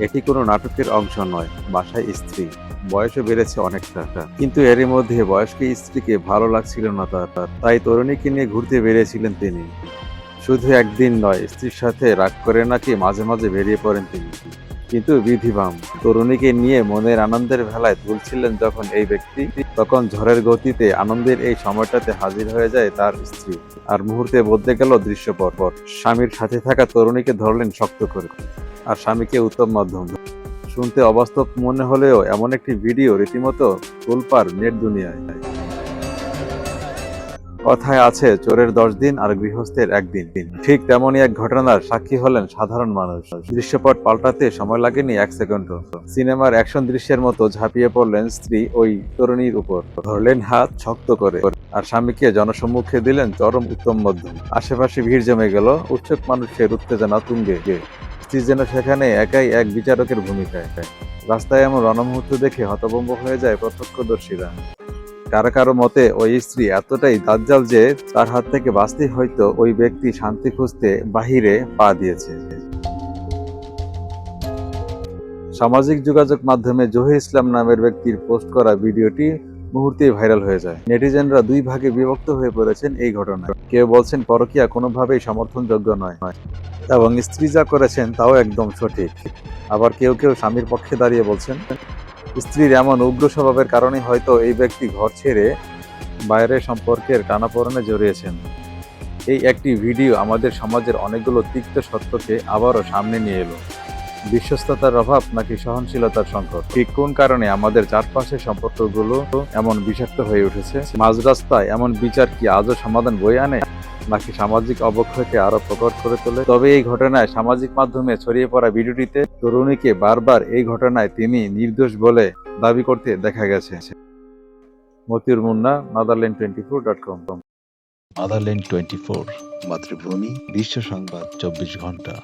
এটি কোনো নাটকের অংশ নয়, বাসায় স্ত্রী, বয়সও বেড়েছে অনেকটা, কিন্তু এরই মধ্যে বয়স্ক স্ত্রীকে ভালো লাগছিল না তার, তাই তরুণীকে নিয়ে ঘুরতে বেরিয়েছিলেন তিনি। শুধু একদিন নয়, স্ত্রীর সাথে রাগ করে নাকি মাঝে মাঝে বেরিয়ে পড়েন তিনি। কিন্তু বিধিবাম, তরুণীকে নিয়ে মনের আনন্দের ভেলায় তুলছিলেন যখন এই ব্যক্তি, তখন ঝড়ের গতিতে আনন্দের এই সময়টাতে হাজির হয়ে যায় তার স্ত্রী। আর মুহূর্তে বদলে গেল দৃশ্যপট। স্বামীর সাথে থাকা তরুণীকে ধরলেন শক্ত করে, আর স্বামীকে উত্তম মাধ্যম। শুনতে অবাস্তব মনে হলেও এমন একটি ভিডিও রীতিমতো তোলপাড় নেট দুনিয়ায়। কথায় আছে, চোরের 10 দিন আর গৃহস্থের একদিন। ঠিক তেমনই এক ঘটনার সাক্ষী হলেন সাধারণ মানুষ। দৃশ্যপট পাল্টাতে সময় লাগেনি 1 সেকেন্ডও। সিনেমার অ্যাকশন দৃশ্যের মতো ঝাঁপিয়ে পড়লেন স্ত্রী ওই তরুণীর উপর, ধরলেন হাত শক্ত করে, আর স্বামীকে জনসম্মুখে দিলেন চরম উত্তম মধ্যম। আশেপাশে ভিড় জমে গেল, উৎসুক মানুষের উত্তেজনা তুঙ্গে। স্ত্রী যেন সেখানে একাই এক বিচারকের ভূমিকায়। রাস্তায় এমন রণমুহূর্ত দেখে হতভম্ব হয়ে যায় প্রত্যক্ষদর্শীরা। কারো কারো মতে ওই স্ত্রী এতটাই দাজ্জাল যে তার হাত থেকে বাঁচতেই হয়তো ওই ব্যক্তি শান্তি খুঁজতে বাহিরে পা দিয়েছে। সামাজিক যোগাযোগ মাধ্যমে জহির ইসলাম নামের ব্যক্তির পোস্ট করা ভিডিওটি মুহূর্তেই ভাইরাল হয়ে যায়। নেটিজেনরা দুই ভাগে বিভক্ত হয়ে পড়েছেন এই ঘটনায়। কেউ বলছেন পরকীয়া কোনোভাবেই সমর্থনযোগ্য নয় এবং স্ত্রী যা করেছেন তাও একদম সঠিক। আবার কেউ কেউ স্বামীর পক্ষে দাঁড়িয়ে বলছেন স্ত্রীর এমন উগ্র স্বভাবের কারণে হয়তো এই ব্যক্তি ঘর ছেড়ে বাইরের সম্পর্কের টানাপোড়েনে জড়িয়েছেন। এই একটি ভিডিও আমাদের সমাজের অনেকগুলো তিক্ত সত্যকে আবারও সামনে নিয়ে এলো। বিশ্বস্ততার অভাব নাকি সহনশীলতার সংকট? ঠিক কোন কারণে আমাদের চারপাশের সম্পর্কগুলো এমন বিষাক্ত হয়ে উঠেছে? মাঝ রাস্তায় এমন বিচার কি আজও সমাধান বয়ে আনে, নাকি সামাজিক অবক্ষয়কে আরো প্রকট করে তোলে? তবে এই ঘটনায় সামাজিক মাধ্যমে ছড়িয়ে পড়া ভিডিওটিতে তরুণীকে বারবার এই ঘটনায় তিনি নির্দোষ বলে দাবি করতে দেখা গেছে। মতিউর মুন্না, motherland24.com। মাদারল্যান্ড 24, মাতৃভূমি, বিশ্ব সংবাদ 24 ঘন্টা।